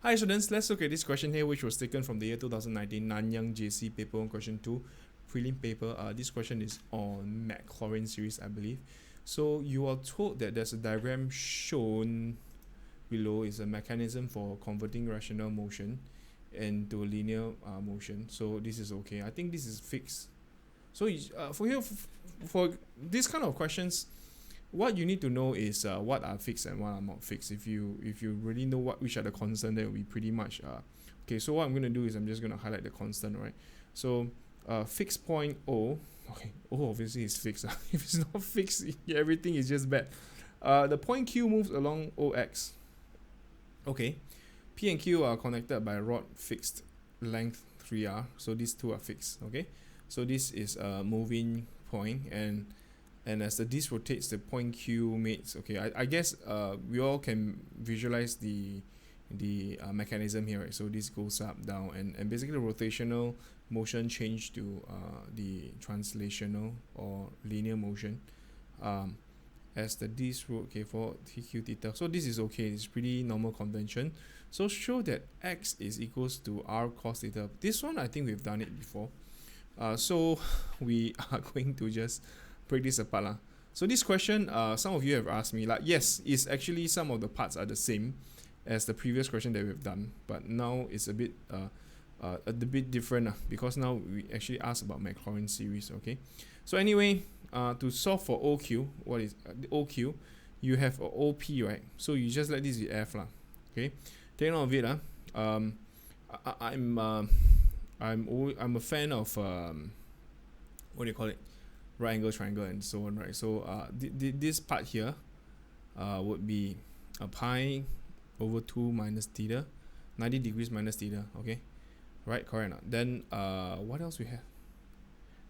Hi students, let's look at this question here, which was taken from the year 2019 NYJC paper 1 question 2 prelim paper. This question is on Maclaurin series, I believe. So you are told that there's a diagram shown below is a mechanism for converting rational motion into linear motion. So this is okay. I think this is fixed. So for this kind of questions, what you need to know is what are fixed and what are not fixed. If you really know which are the constant, that will be pretty much okay. So what I'm going to do is I'm just going to highlight the constant, right? So fixed point O. Okay, O obviously is fixed. If it's not fixed, everything is just bad. The point Q moves along OX. Okay, P and Q are connected by a rod fixed length 3r. So these two are fixed. Okay, so this is a moving point, and as the disc rotates, the point Q mates. Okay, I guess we all can visualize the mechanism here, right? So this goes up, down, and basically rotational motion change to the translational or linear motion as the disc rotate. Okay, for TQ theta. So this is okay. It's pretty normal convention. So show that X is equals to R cos theta. This one I think we've done it before. So we are going to just break this apart lah. So this question, some of you have asked me, like, yes, it's actually some of the parts are the same as the previous question that we've done, but now it's a bit different because now we actually ask about Maclaurin series. Okay, so anyway, to solve for OQ, what is OQ? You have a OP, right? So you just let this be F lah. Okay, take note of it. I'm a fan of what do you call it? Right angle triangle and so on, right? So this part here would be a pi over 2 minus theta, 90 degrees minus theta. Okay, right? Correct. Then what else we have?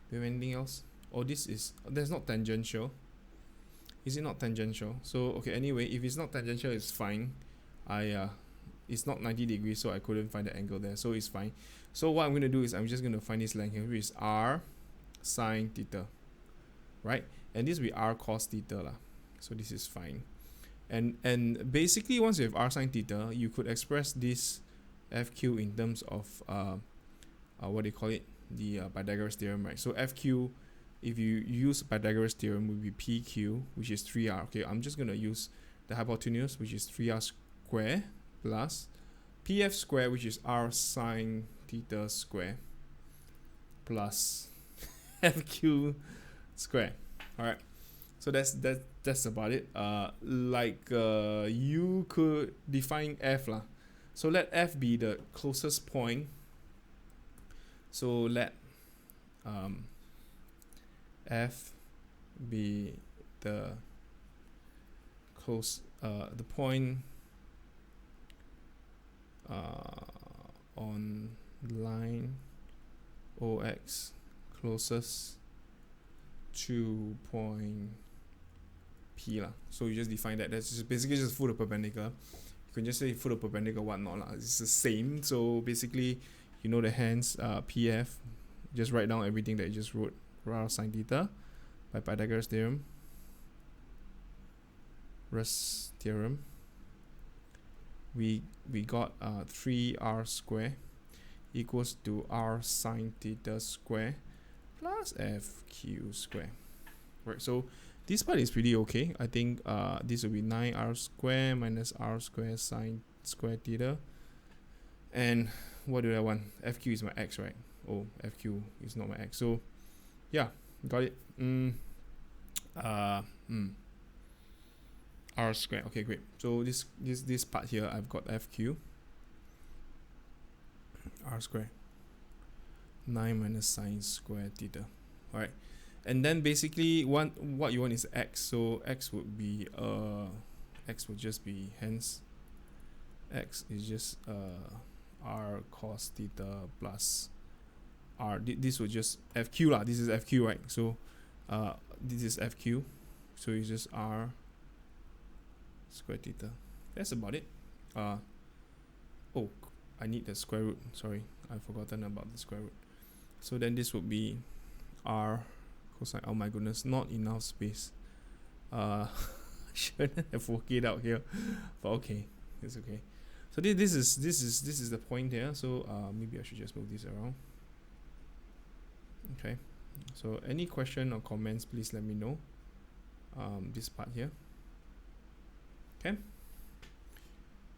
Do we have anything else? Oh, that's not tangential. Is it not tangential? So okay, anyway, if it's not tangential, it's fine. It's not 90 degrees, so I couldn't find the angle there, so it's fine. So what I'm going to do is I'm just going to find this length here, which is r sine theta, right? And this will be r cos theta lah. So this is fine. And basically, once you have r sine theta, you could express this FQ in terms of what do you call it? The Pythagoras theorem, right? So FQ, if you use Pythagoras theorem, would be PQ, which is 3r. Okay, I'm just gonna use the hypotenuse, which is 3r square plus PF square, which is r sine theta square plus FQ square. All right, so that's about it. You could define F lah. So let F be the closest point. So let F be the the point on line OX closest to point P lah. So you just define that. That's just basically just full of perpendicular. You can just say full of perpendicular, whatnot lah. It's the same. So basically, you know the hence PF. Just write down everything that you just wrote. R sine theta by Pythagoras theorem. Rest theorem. We got 3r square equals to r sine theta square plus FQ square. Right, so this part is pretty okay. I think this will be 9r square minus r square sine square theta. And what do I want? FQ is my x, right? Oh, FQ is not my x. So yeah, got it. R square. Okay, great. So this part here, I've got FQ r square 9 minus sine square theta. All right, and then basically what you want is x. So x would be x would just be, hence x is just r cos theta plus r. This would just FQ lah. This is FQ, right? So this is FQ, so it's just r square theta. That's about it. Oh, I need the square root. Sorry, I've forgotten about the square root. So then this would be r cosine. Oh my goodness, not enough space. Shouldn't have worked it out here, but okay, it's okay. So this is the point here. So maybe I should just move this around. Okay. So any question or comments, please let me know. This part here. Okay.